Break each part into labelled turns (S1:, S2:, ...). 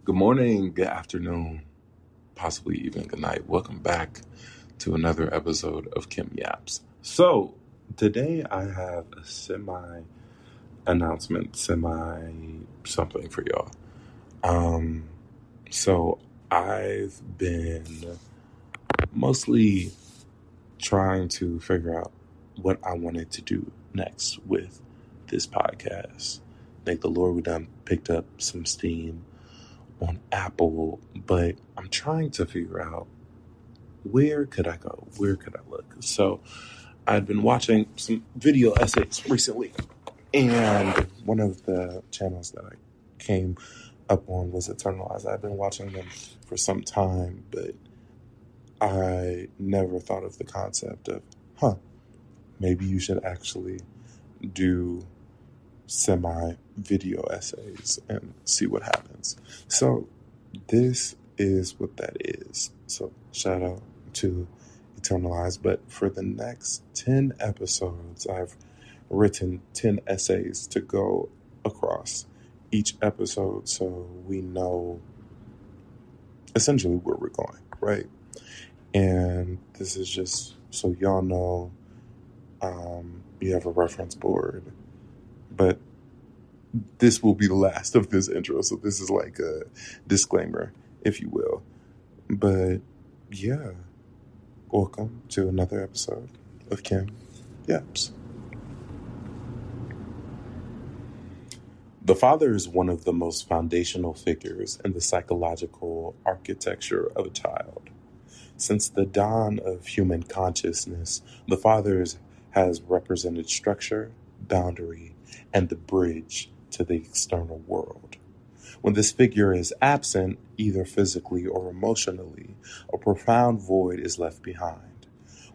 S1: Good morning, good afternoon, possibly even good night. Welcome back to another episode of Kim Yaps. So, today I have a semi-announcement, semi-something for y'all. So I've been mostly trying to figure out what I wanted to do next with this podcast. I think the Lord, we done picked up some steam on Apple, but I'm trying to figure out where could I go? Where could I look? So I'd been watching some video essays recently, and one of the channels that I came up on was Eternalized. I've been watching them for some time, but I never thought of the concept of, maybe you should actually do semi-video essays and see what happens. So this is what that is. So shout out to Eternalized. But for the next 10 episodes, I've written 10 essays to go across each episode so we know essentially where we're going, right? And this is just so y'all know you have a reference board. But this will be the last of this intro, so this is like a disclaimer, if you will. But yeah, welcome to another episode of Kim Yaps. The father is one of the most foundational figures in the psychological architecture of a child. Since the dawn of human consciousness, the father has represented structure, boundary, and the bridge to the external world. When this figure is absent, either physically or emotionally, a profound void is left behind.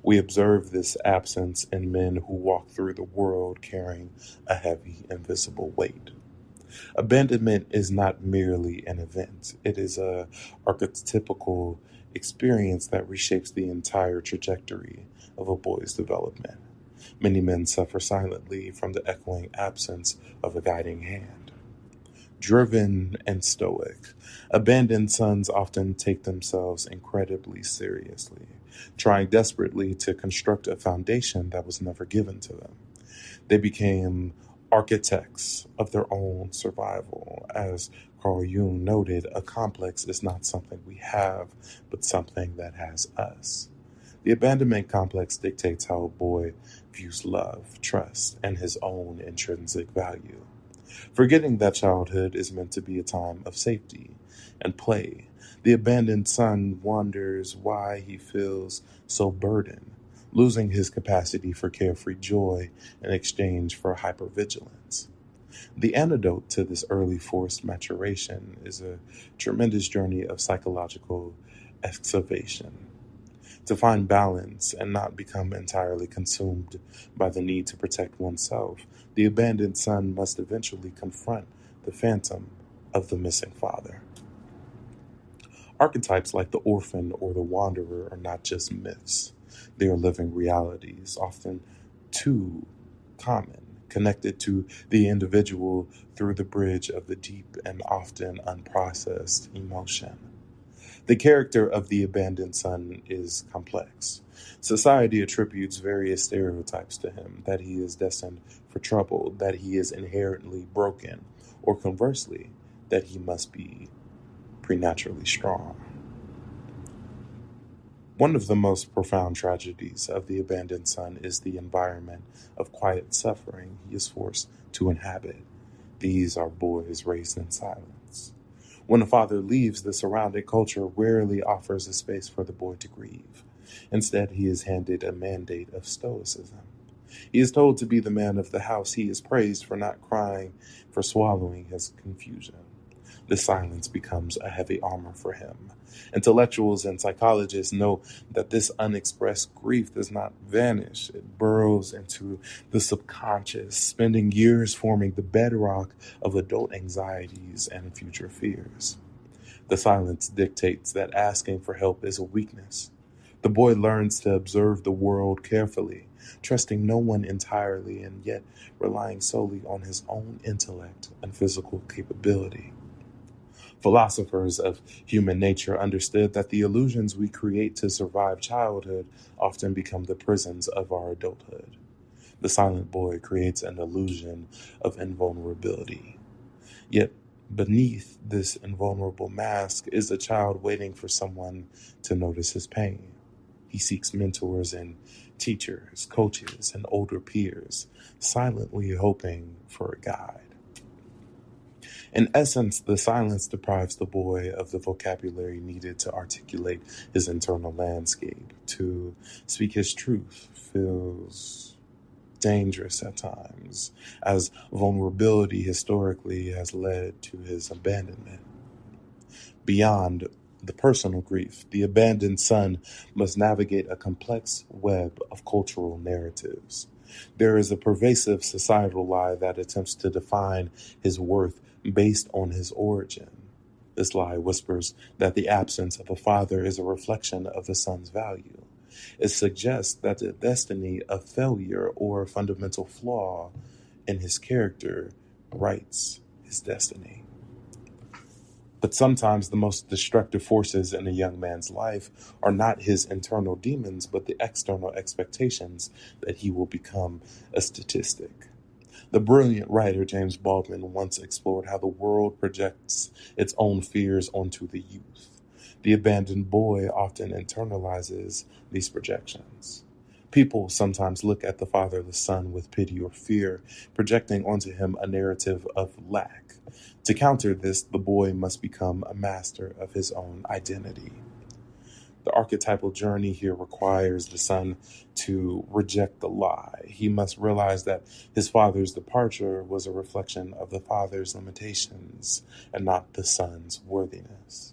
S1: We observe this absence in men who walk through the world carrying a heavy, invisible weight. Abandonment is not merely an event. It is an archetypical experience that reshapes the entire trajectory of a boy's development. Many men suffer silently from the echoing absence of a guiding hand. Driven and stoic, abandoned sons often take themselves incredibly seriously, trying desperately to construct a foundation that was never given to them. They became architects of their own survival. As Carl Jung noted, a complex is not something we have, but something that has us. The abandonment complex dictates how a boy views love, trust, and his own intrinsic value. Forgetting that childhood is meant to be a time of safety and play, the abandoned son wonders why he feels so burdened, losing his capacity for carefree joy in exchange for hypervigilance. The antidote to this early forced maturation is a tremendous journey of psychological excavation. To find balance and not become entirely consumed by the need to protect oneself, the abandoned son must eventually confront the phantom of the missing father. Archetypes like the orphan or the wanderer are not just myths. They are living realities, often too common, connected to the individual through the bridge of the deep and often unprocessed emotion. The character of the abandoned son is complex. Society attributes various stereotypes to him, that he is destined for trouble, that he is inherently broken, or conversely, that he must be preternaturally strong. One of the most profound tragedies of the abandoned son is the environment of quiet suffering he is forced to inhabit. These are boys raised in silence. When a father leaves, the surrounding culture rarely offers a space for the boy to grieve. Instead, he is handed a mandate of stoicism. He is told to be the man of the house. He is praised for not crying, for swallowing his confusion. The silence becomes a heavy armor for him. Intellectuals and psychologists know that this unexpressed grief does not vanish. It burrows into the subconscious, spending years forming the bedrock of adult anxieties and future fears. The silence dictates that asking for help is a weakness. The boy learns to observe the world carefully, trusting no one entirely and yet relying solely on his own intellect and physical capability. Philosophers of human nature understood that the illusions we create to survive childhood often become the prisons of our adulthood. The silent boy creates an illusion of invulnerability. Yet beneath this invulnerable mask is a child waiting for someone to notice his pain. He seeks mentors and teachers, coaches, and older peers, silently hoping for a guide. In essence, the silence deprives the boy of the vocabulary needed to articulate his internal landscape. To speak his truth feels dangerous at times, as vulnerability historically has led to his abandonment. Beyond the personal grief, the abandoned son must navigate a complex web of cultural narratives. There is a pervasive societal lie that attempts to define his worth based on his origin. This lie whispers that the absence of a father is a reflection of the son's value. It suggests that the destiny of failure or fundamental flaw in his character writes his destiny. But sometimes the most destructive forces in a young man's life are not his internal demons, but the external expectations that he will become a statistic. The brilliant writer James Baldwin once explored how the world projects its own fears onto the youth. The abandoned boy often internalizes these projections. People sometimes look at the fatherless son with pity or fear, projecting onto him a narrative of lack. To counter this, the boy must become a master of his own identity. The archetypal journey here requires the son to reject the lie. He must realize that his father's departure was a reflection of the father's limitations and not the son's worthiness.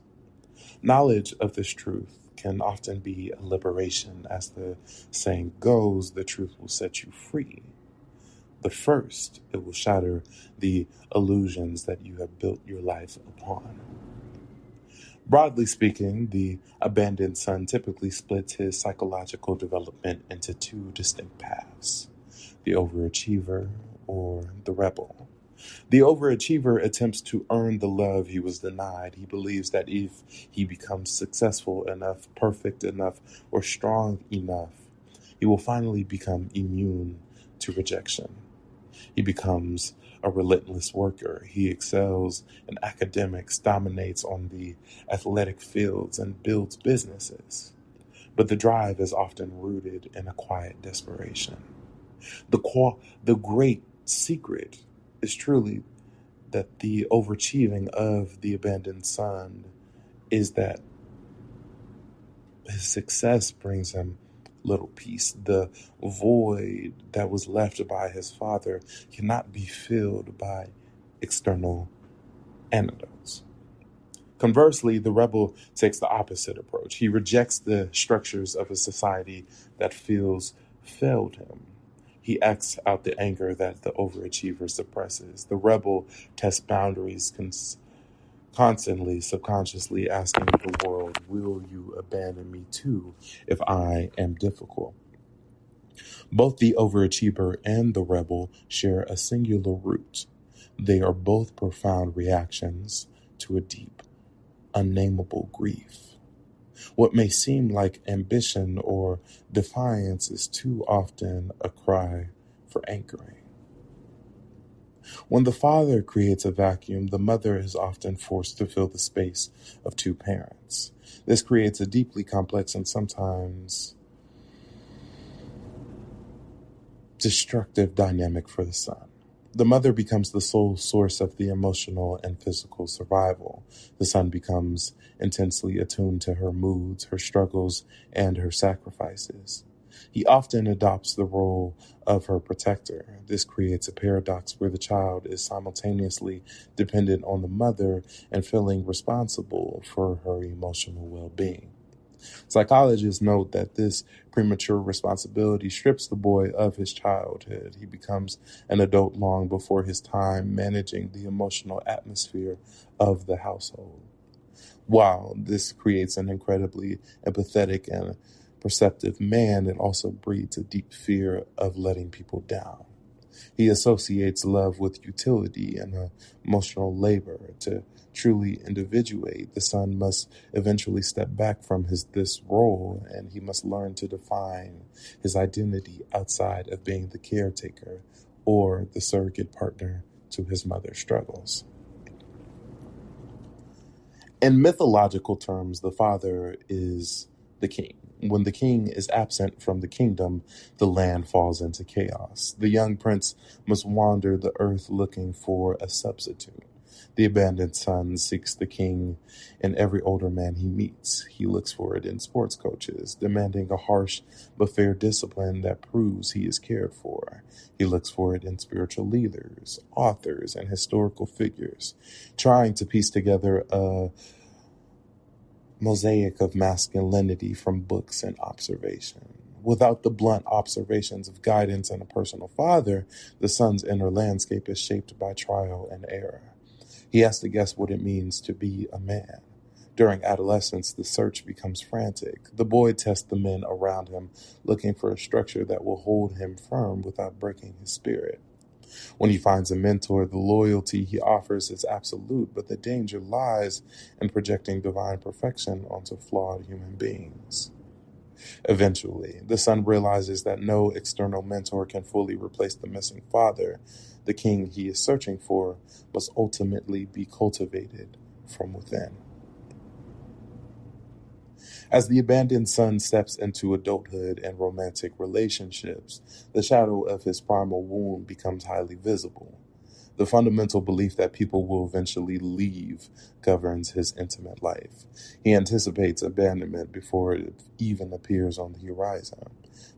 S1: Knowledge of this truth can often be a liberation. As the saying goes, the truth will set you free. But first, it will shatter the illusions that you have built your life upon. Broadly speaking, the abandoned son typically splits his psychological development into two distinct paths: the overachiever or the rebel. The overachiever attempts to earn the love he was denied. He believes that if he becomes successful enough, perfect enough, or strong enough, he will finally become immune to rejection. He becomes a relentless worker. He excels in academics, dominates on the athletic fields, and builds businesses. But the drive is often rooted in a quiet desperation. The great secret is truly that the overachieving of the abandoned son is that his success brings him little peace. The void that was left by his father cannot be filled by external antidotes. Conversely, the rebel takes the opposite approach. He rejects the structures of a society that feels failed him. He acts out the anger that the overachiever suppresses. The rebel tests boundaries constantly, subconsciously asking the world, will you abandon me too if I am difficult? Both the overachiever and the rebel share a singular root. They are both profound reactions to a deep, unnameable grief. What may seem like ambition or defiance is too often a cry for anchoring. When the father creates a vacuum, the mother is often forced to fill the space of two parents. This creates a deeply complex and sometimes destructive dynamic for the son. The mother becomes the sole source of the emotional and physical survival. The son becomes intensely attuned to her moods, her struggles, and her sacrifices. He often adopts the role of her protector. This creates a paradox where the child is simultaneously dependent on the mother and feeling responsible for her emotional well-being. Psychologists note that this premature responsibility strips the boy of his childhood. He becomes an adult long before his time, managing the emotional atmosphere of the household. While this creates an incredibly empathetic and perceptive man, it also breeds a deep fear of letting people down. He associates love with utility and emotional labor. To truly individuate, the son must eventually step back from this role, and he must learn to define his identity outside of being the caretaker or the surrogate partner to his mother's struggles. In mythological terms, the father is the king. When the king is absent from the kingdom, the land falls into chaos. The young prince must wander the earth looking for a substitute. The abandoned son seeks the king in every older man he meets. He looks for it in sports coaches, demanding a harsh but fair discipline that proves he is cared for. He looks for it in spiritual leaders, authors, and historical figures, trying to piece together a mosaic of masculinity from books and observation. Without the blunt observations of guidance and a personal father, the son's inner landscape is shaped by trial and error. He has to guess what it means to be a man. During adolescence, the search becomes frantic. The boy tests the men around him, looking for a structure that will hold him firm without breaking his spirit. When he finds a mentor, the loyalty he offers is absolute, but the danger lies in projecting divine perfection onto flawed human beings. Eventually, the son realizes that no external mentor can fully replace the missing father. The king he is searching for must ultimately be cultivated from within. As the abandoned son steps into adulthood and romantic relationships, the shadow of his primal wound becomes highly visible. The fundamental belief that people will eventually leave governs his intimate life. He anticipates abandonment before it even appears on the horizon.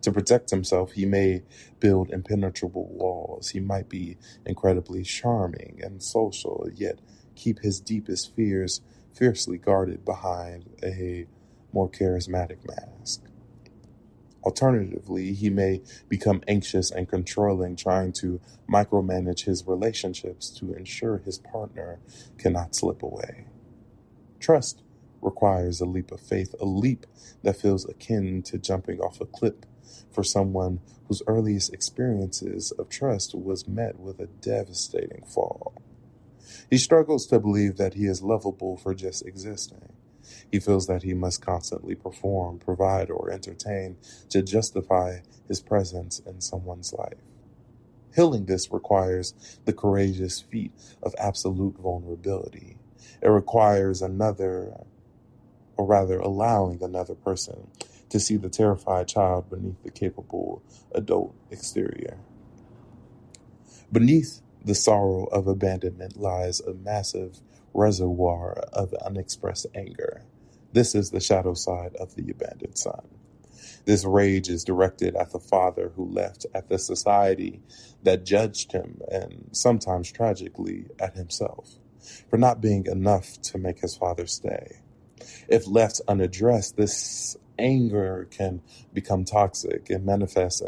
S1: To protect himself, he may build impenetrable walls. He might be incredibly charming and social, yet keep his deepest fears fiercely guarded behind a more charismatic mask. Alternatively, he may become anxious and controlling, trying to micromanage his relationships to ensure his partner cannot slip away. Trust requires a leap of faith, a leap that feels akin to jumping off a cliff for someone whose earliest experiences of trust was met with a devastating fall. He struggles to believe that he is lovable for just existing. He feels that he must constantly perform, provide, or entertain to justify his presence in someone's life. Healing this requires the courageous feat of absolute vulnerability. It requires allowing another person to see the terrified child beneath the capable adult exterior. Beneath the sorrow of abandonment lies a massive reservoir of unexpressed anger. This is the shadow side of the abandoned son. This rage is directed at the father who left, at the society that judged him, and sometimes tragically at himself, for not being enough to make his father stay. If left unaddressed, this anger can become toxic and manifest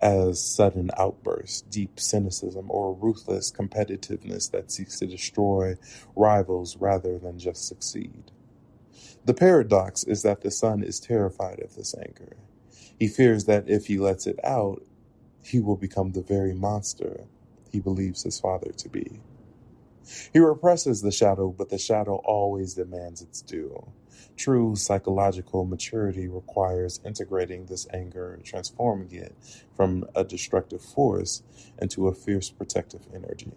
S1: as sudden outbursts, deep cynicism, or ruthless competitiveness that seeks to destroy rivals rather than just succeed. The paradox is that the son is terrified of this anger. He fears that if he lets it out, he will become the very monster he believes his father to be. He represses the shadow, but the shadow always demands its due. True psychological maturity requires integrating this anger, transforming it from a destructive force into a fierce protective energy.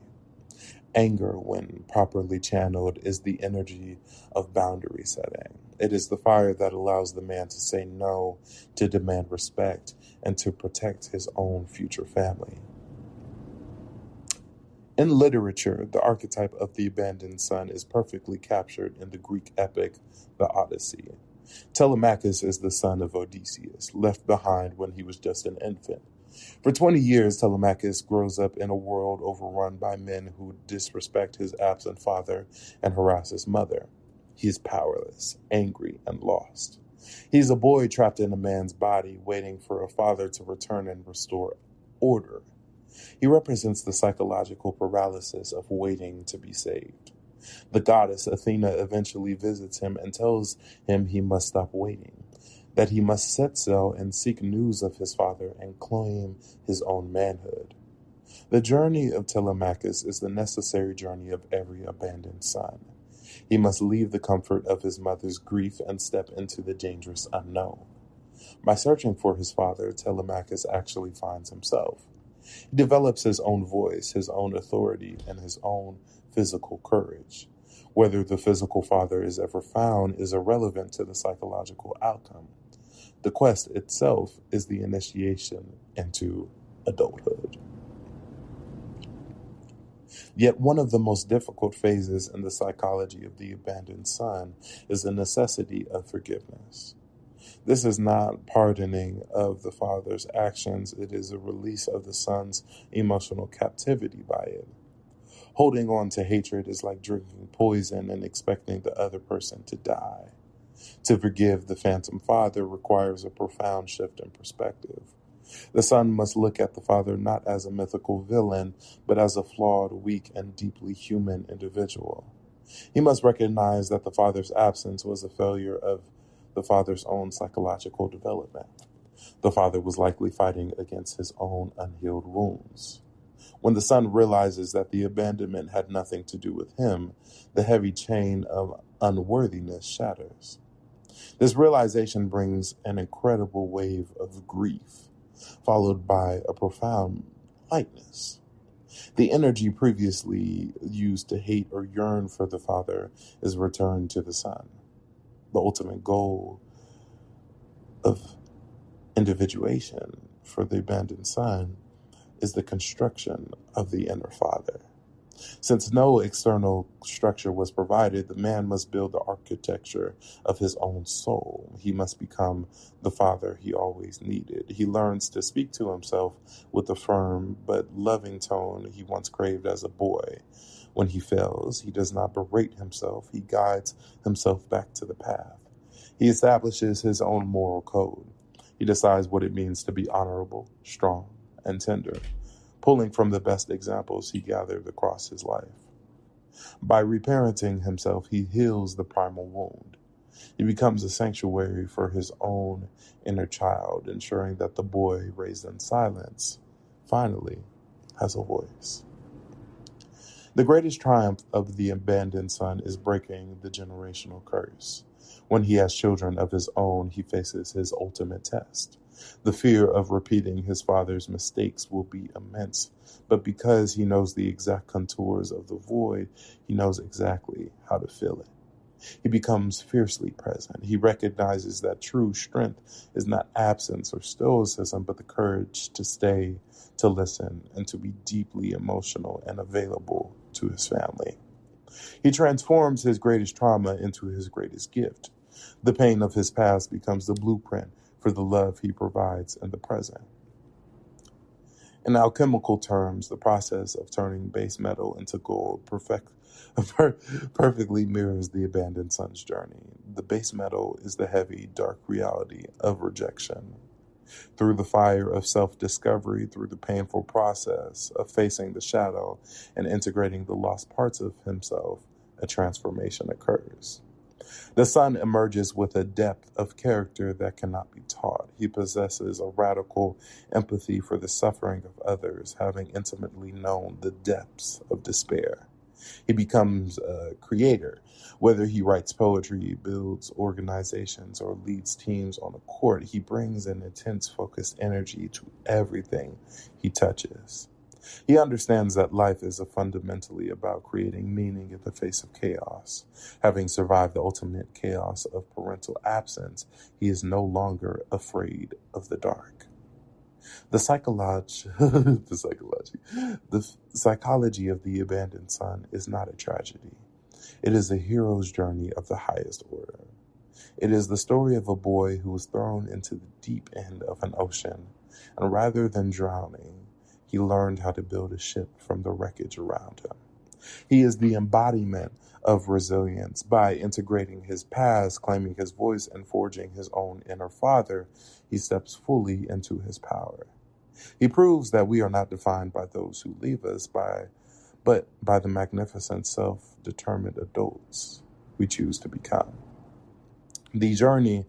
S1: Anger, when properly channeled, is the energy of boundary setting. It is the fire that allows the man to say no, to demand respect, and to protect his own future family. In literature, the archetype of the abandoned son is perfectly captured in the Greek epic, the Odyssey. Telemachus is the son of Odysseus, left behind when he was just an infant. For 20 years, Telemachus grows up in a world overrun by men who disrespect his absent father and harass his mother. He is powerless, angry, and lost. He is a boy trapped in a man's body, waiting for a father to return and restore order. He represents the psychological paralysis of waiting to be saved. The goddess Athena eventually visits him and tells him he must stop waiting, that he must set sail and seek news of his father and claim his own manhood. The journey of Telemachus is the necessary journey of every abandoned son. He must leave the comfort of his mother's grief and step into the dangerous unknown. By searching for his father, Telemachus actually finds himself. He develops his own voice, his own authority, and his own physical courage. Whether the physical father is ever found is irrelevant to the psychological outcome. The quest itself is the initiation into adulthood. Yet one of the most difficult phases in the psychology of the abandoned son is the necessity of forgiveness. This is not pardoning of the father's actions, it is a release of the son's emotional captivity by it. Holding on to hatred is like drinking poison and expecting the other person to die. To forgive the phantom father requires a profound shift in perspective. The son must look at the father not as a mythical villain, but as a flawed, weak, and deeply human individual. He must recognize that the father's absence was a failure of the father's own psychological development. The father was likely fighting against his own unhealed wounds. When the son realizes that the abandonment had nothing to do with him, the heavy chain of unworthiness shatters. This realization brings an incredible wave of grief, followed by a profound lightness. The energy previously used to hate or yearn for the father is returned to the son. The ultimate goal of individuation for the abandoned son is the construction of the inner father. Since no external structure was provided, the man must build the architecture of his own soul. He must become the father he always needed. He learns to speak to himself with the firm but loving tone he once craved as a boy. When he fails, he does not berate himself. He guides himself back to the path. He establishes his own moral code. He decides what it means to be honorable, strong, and tender, pulling from the best examples he gathered across his life. By reparenting himself, he heals the primal wound. He becomes a sanctuary for his own inner child, ensuring that the boy raised in silence finally has a voice. The greatest triumph of the abandoned son is breaking the generational curse. When he has children of his own, he faces his ultimate test. The fear of repeating his father's mistakes will be immense, but because he knows the exact contours of the void, he knows exactly how to fill it. He becomes fiercely present. He recognizes that true strength is not absence or stoicism, but the courage to stay, to listen, and to be deeply emotional and available to his family. He transforms his greatest trauma into his greatest gift. The pain of his past becomes the blueprint for the love he provides in the present. In alchemical terms, the process of turning base metal into gold perfectly mirrors the abandoned son's journey. The base metal is the heavy, dark reality of rejection. Through the fire of self-discovery, through the painful process of facing the shadow and integrating the lost parts of himself, a transformation occurs. The son emerges with a depth of character that cannot be taught. He possesses a radical empathy for the suffering of others, having intimately known the depths of despair. He becomes a creator. Whether he writes poetry, builds organizations, or leads teams on a court, he brings an intense, focused energy to everything he touches. He understands that life is fundamentally about creating meaning in the face of chaos. Having survived the ultimate chaos of parental absence, he is no longer afraid of the dark. The psychology of the abandoned son is not a tragedy. It is a hero's journey of the highest order. It is the story of a boy who was thrown into the deep end of an ocean, and rather than drowning, he learned how to build a ship from the wreckage around him. He is the embodiment of resilience. By integrating his past, claiming his voice, and forging his own inner father, he steps fully into his power. He proves that we are not defined by those who leave us, but by the magnificent, self-determined adults we choose to become. The journey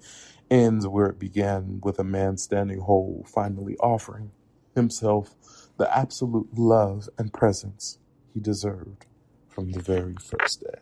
S1: ends where it began, with a man standing whole, finally offering himself the absolute love and presence he deserved from the very first day.